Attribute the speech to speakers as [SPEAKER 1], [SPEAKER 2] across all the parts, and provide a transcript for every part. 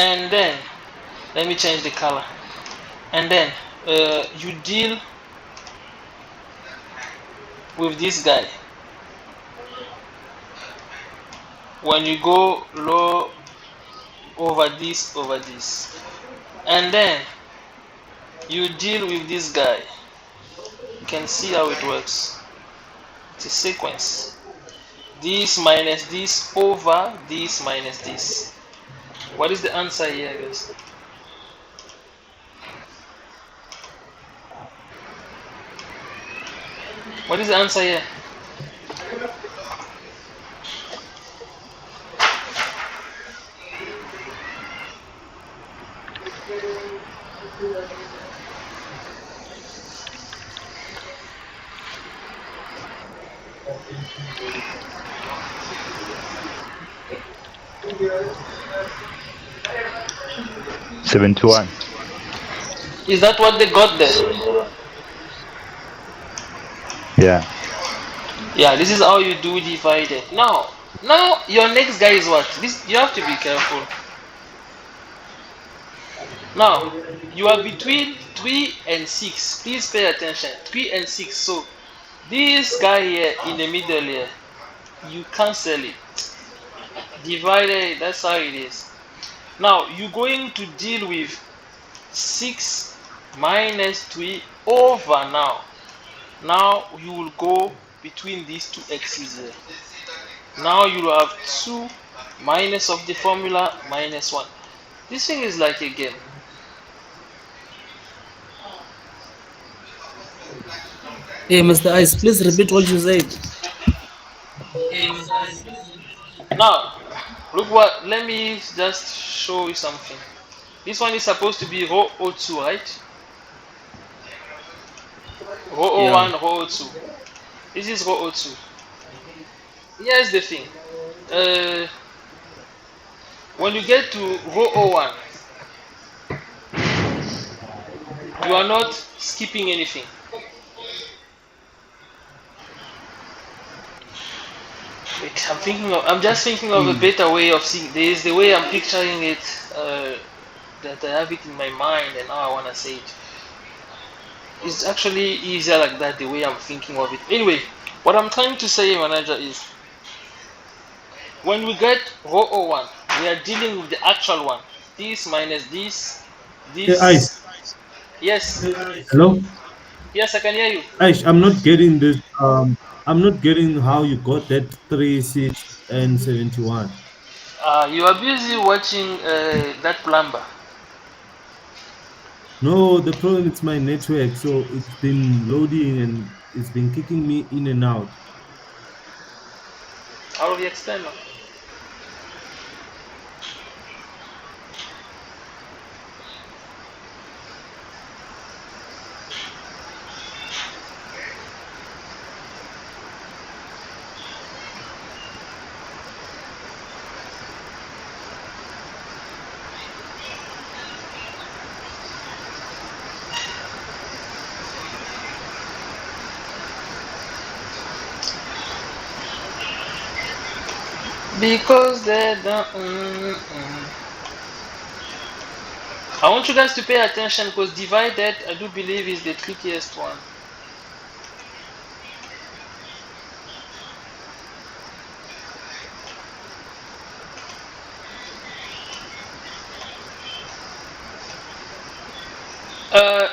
[SPEAKER 1] And then let me change the color. And then you deal with this guy. When you go low over this, and then you deal with this guy. You can see how it works. It's a sequence. This minus this over this minus this. What is the answer here, guys? What is the answer here?
[SPEAKER 2] $71.
[SPEAKER 1] Is that what they got there?
[SPEAKER 2] Yeah.
[SPEAKER 1] Yeah, this is how you do divided. Now your next guy is what? This you have to be careful. Now you are between 3 and 6. Please pay attention. 3 and 6. So this guy here in the middle here, you cancel it. Divided, that's how it is. Now you're going to deal with 6 minus 3 over now. Now you will go between these two x's here. Now you will have 2 minus of the formula minus 1. This thing is like a game.
[SPEAKER 3] Hey, Mr. Ice, please repeat what you said.
[SPEAKER 1] Now look what, let me just show you something. This one is supposed to be row O2, right? Row O1, row O2. This is row O2. Here's the thing. When you get to row O1, you are not skipping anything. Wait, I'm just thinking of a better way of seeing. There is the way I'm picturing it, that I have it in my mind, and now I want to say it. It's actually easier like that, the way I'm thinking of it. Anyway, what I'm trying to say, manager, is when we get row O1, we are dealing with the actual one. This minus this.
[SPEAKER 4] Hey, Ice.
[SPEAKER 1] Yes.
[SPEAKER 4] Hello?
[SPEAKER 1] Yes, I can hear you.
[SPEAKER 4] Ice, I'm not getting this. I'm not getting how you got that 3, 6, and 71.
[SPEAKER 1] You are busy watching that plumber.
[SPEAKER 4] No, the problem is my network. So it's been loading and it's been kicking me in and out.
[SPEAKER 1] Out of the external. Because they don't. I want you guys to pay attention, because divided, I do believe, is the trickiest one.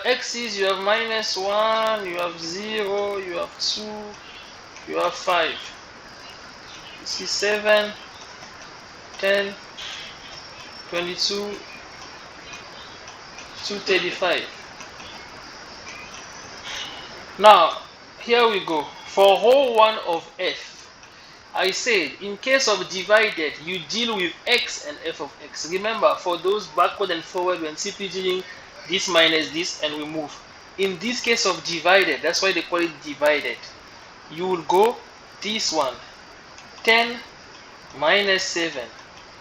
[SPEAKER 1] X's, you have -1, you have 0, you have 2, you have 5. This is 7, 10, 22, 235. Now, here we go. For row 1 of f, I said in case of divided, you deal with x and f of x. Remember, for those backward and forward, when simply dealing this minus this and we move. In this case of divided, that's why they call it divided. You will go this one, 10 minus 7,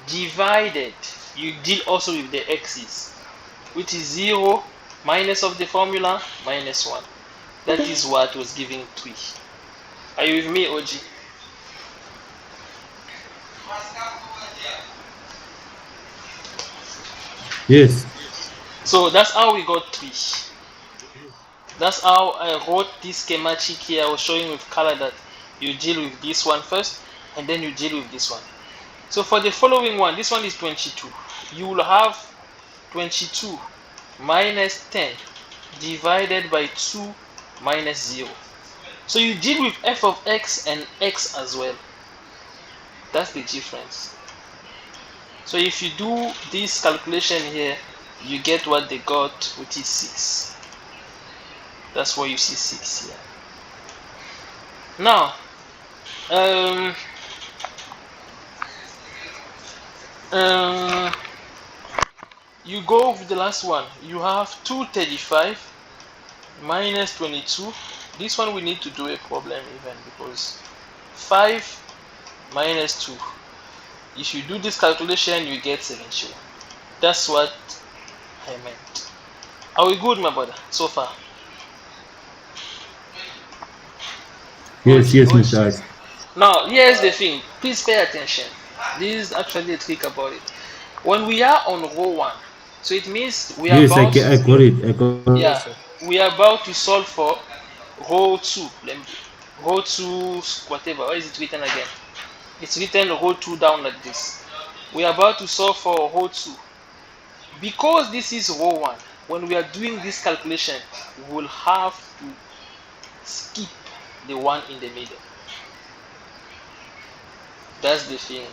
[SPEAKER 1] divided. You deal also with the x's, which is 0 minus of the formula minus 1. That is what was giving 3. Are you with me, OG?
[SPEAKER 4] Yes.
[SPEAKER 1] So that's how we got 3. That's how I wrote this schematic here. I was showing with color that you deal with this one first and then you deal with this one. So for the following one, this one is 22. You will have 22 minus 10 divided by 2 minus 0. So you deal with f of x and x as well. That's the difference. So if you do this calculation here, you get what they got, which is 6. That's why you see 6 here. Now, um, you go with the last one. You have 235 minus 22. This one we need to do a problem even, because 5 minus 2. If you do this calculation, you get 71. That's what I meant. Are we good, my brother, so far?
[SPEAKER 4] Yes,
[SPEAKER 1] Okay,
[SPEAKER 4] yes,
[SPEAKER 1] okay.
[SPEAKER 4] Mr. Ice.
[SPEAKER 1] Now, here's the thing. Please pay attention. This is actually a trick about it. When we are on row 1, so it means we are
[SPEAKER 4] Yes,
[SPEAKER 1] about,
[SPEAKER 4] I got it. I got it,
[SPEAKER 1] yeah,
[SPEAKER 4] sir.
[SPEAKER 1] we are about to solve for row 2. Row 2, whatever. Why is it written again? It's written row 2 down like this. We are about to solve for row 2. Because this is row 1, when we are doing this calculation, we will have to skip the one in the middle. That's the thing.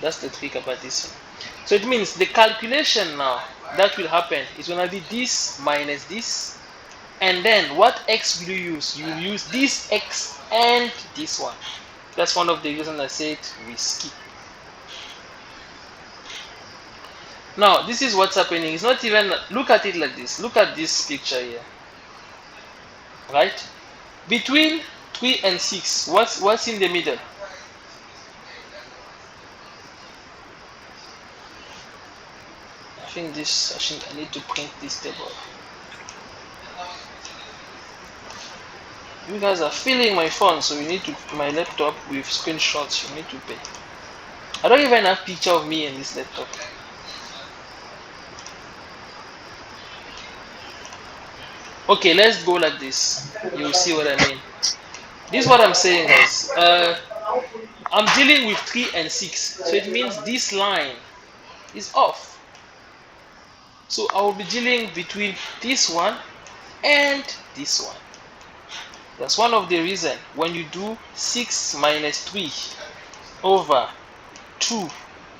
[SPEAKER 1] That's the trick about this one. So it means the calculation now that will happen is going to be this minus this. And then what x will you use? You will use this x and this one. That's one of the reasons I said we skip. Now, this is what's happening. It's not even, look at it like this. Look at this picture here. Right? Between 3 and 6, what's in the middle? I think I need to print this table. You guys are filling my phone, so you need to, my laptop with screenshots, you need to pay. I don't even have picture of me in this laptop. Okay, let's go like this. You'll see what I mean. This is what I'm saying, guys. I'm dealing with 3 and 6, so it means this line is off. So I will be dealing between this one and this one. That's one of the reasons when you do 6 minus 3 over 2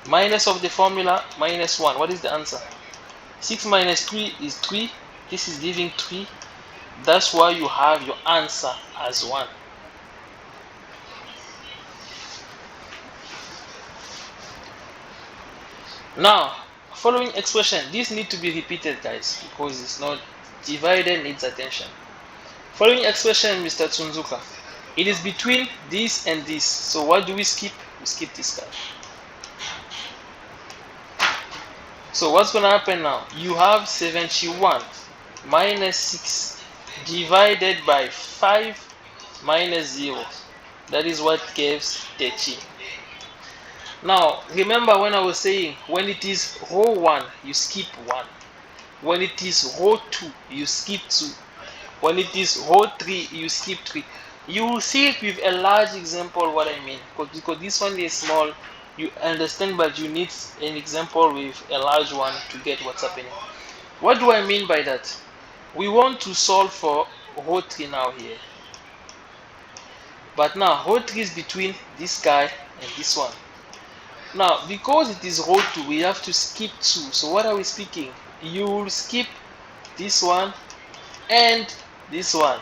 [SPEAKER 1] minus of the formula minus 1, what is the answer? 6 minus 3 is 3. This is giving 3. That's why you have your answer as 1. Now, following expression, this need to be repeated, guys, because it's not divided, needs attention. Following expression, Mr. Tsunzuka, it is between this and this. So what do we skip? We skip this guy. So what's going to happen now? You have 71 minus 6 divided by 5 minus 0. That is what gives 13. Now, remember when I was saying, when it is row 1, you skip 1. When it is row 2, you skip 2. When it is row 3, you skip 3. You will see it with a large example what I mean. Because this one is small, you understand, but you need an example with a large one to get what's happening. What do I mean by that? We want to solve for row 3 now here. But now, row 3 is between this guy and this one. Now, because it is row 2, we have to skip 2. So what are we speaking? You will skip this one and this one.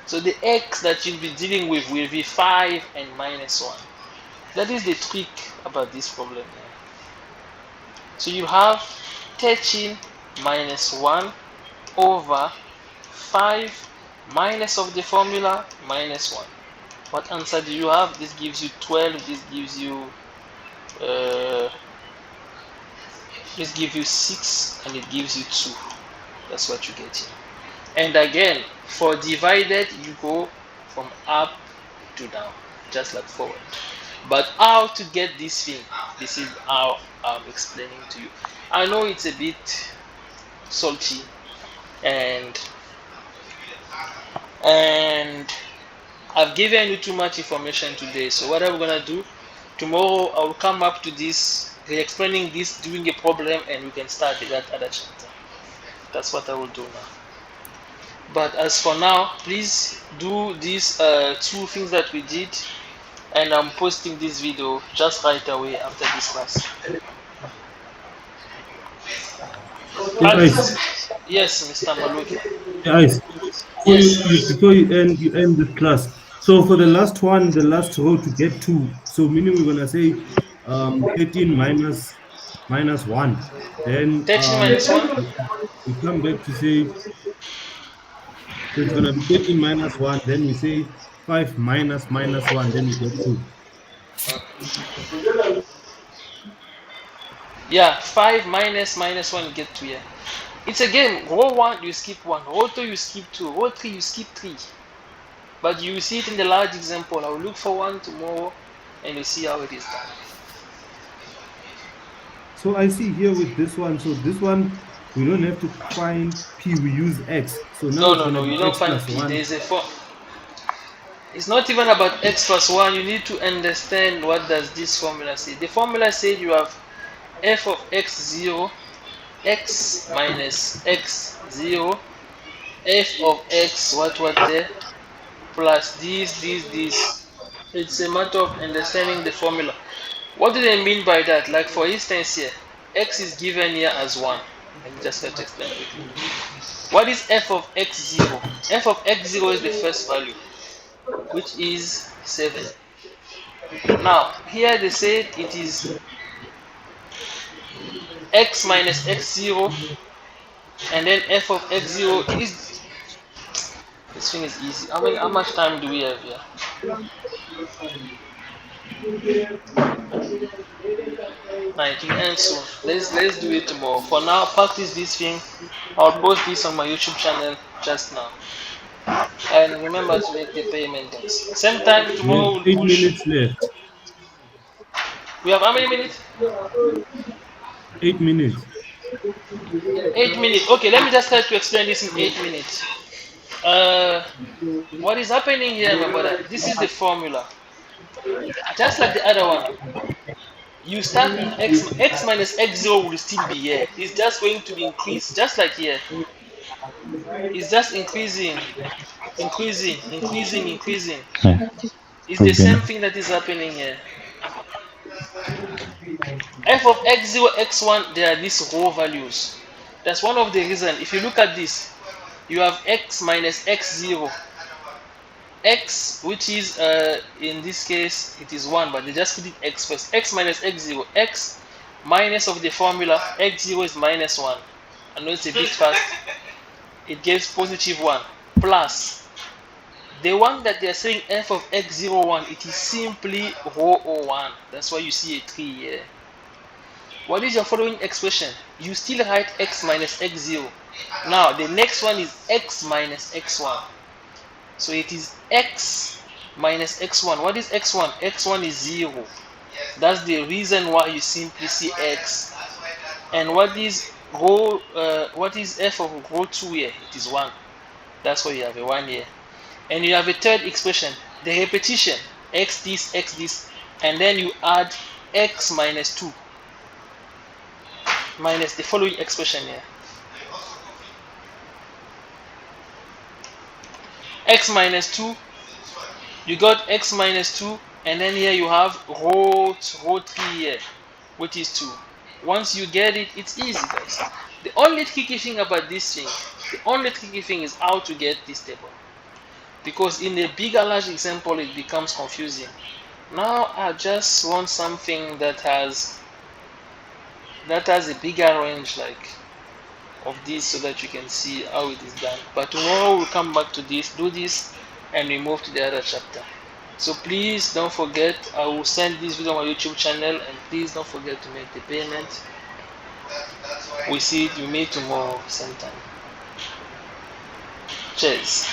[SPEAKER 1] So the x that you'll be dealing with will be 5 and minus 1. That is the trick about this problem here. So you have 13 minus 1 over 5 minus of the formula minus 1. What answer do you have? This gives you 12. This gives you 6, and it gives you 2. That's what you get here. And again, for divided, you go from up to down, just like forward. But how to get this thing? This is how I'm explaining to you. I know it's a bit salty, and I've given you too much information today. So what I'm gonna do tomorrow, I'll come up to this, explaining this, doing a problem, and we can start that other chapter. That's what I will do now. But as for now, please do these two things that we did, and I'm posting this video just right away after this class.
[SPEAKER 4] Yes,
[SPEAKER 1] Yes, Mr. Maluki.
[SPEAKER 4] yes.
[SPEAKER 1] Yes.
[SPEAKER 4] Before you end this class. So for the last one, the last row to get two. So meaning we're gonna say 13 minus one. Then
[SPEAKER 1] 13 minus 1.
[SPEAKER 4] we come back to say, so it's gonna be 13 minus one. Then we say 5 minus one. Then we get two.
[SPEAKER 1] Yeah, 5 minus 1, you get 2. Yeah. It's a game. Row 1, you skip 1. Row 2, you skip 2. Row 3, you skip 3. But you see it in the large example. I will look for one tomorrow, and you see how it is done.
[SPEAKER 4] So I see here with this one. So this one we don't have to find p. We use x. So now it's gonna
[SPEAKER 1] No. You
[SPEAKER 4] be
[SPEAKER 1] don't
[SPEAKER 4] x
[SPEAKER 1] find
[SPEAKER 4] plus
[SPEAKER 1] p.
[SPEAKER 4] one.
[SPEAKER 1] There is a form. It's not even about x plus 1. You need to understand what does this formula say. The formula said you have f of x0, x minus x0, f of x, what there, plus this. It's a matter of understanding the formula. What do they mean by that? Like for instance here, x is given here as 1. Let me just try to explain quickly. What is f of x0? F of x0 is the first value, which is 7. Now, here they said it is x minus x0, and then f of x0 is... This thing is easy. How much time do we have here? 19 and soon. Let's do it tomorrow. For now, practice this thing. I'll post this on my YouTube channel just now. And remember to make the payment, guys. Same time
[SPEAKER 4] We have
[SPEAKER 1] tomorrow we'll
[SPEAKER 4] 8
[SPEAKER 1] push.
[SPEAKER 4] minutes left.
[SPEAKER 1] We have how many minutes?
[SPEAKER 4] 8 minutes.
[SPEAKER 1] 8 minutes. Okay, let me just try to explain this in 8 minutes. What is happening here, my brother? This is the formula. Just like the other one. You start with x minus x0 will still be here. It's just going to be increased, just like here. It's just increasing.
[SPEAKER 2] Yeah.
[SPEAKER 1] It's the
[SPEAKER 2] Okay.
[SPEAKER 1] same thing that is happening here. F of x0, x1, they are these raw values. That's one of the reasons. If you look at this, you have x minus x0. X, which is, in this case, it is 1, but they just put it x first. X minus x0. X minus of the formula, x0 is minus 1. I know it's a bit fast. It gives positive 1. Plus, the one that they're saying f of x01, it is simply rho 01. That's why you see a 3 here. What is your following expression? You still write x minus x0. Now, the next one is x minus x1. So it is x minus x1. What is x1? x1 is 0. That's the reason why you simply see x. And what is f of rho 2 here? It is 1. That's why you have a 1 here. And you have a third expression, the repetition, x this, and then you add x minus 2 minus the following expression here. X minus 2, you got x minus 2, and then here you have rho 3 here, which is 2. Once you get it, it's easy, guys. The only tricky thing about this thing, is how to get this table. Because in a bigger large example, it becomes confusing. Now I just want something that has a bigger range like of this, so that you can see how it is done. But tomorrow we'll come back to this, do this, and we move to the other chapter. So please don't forget, I will send this video on my YouTube channel, and please don't forget to make the payment. We meet tomorrow same time. Cheers.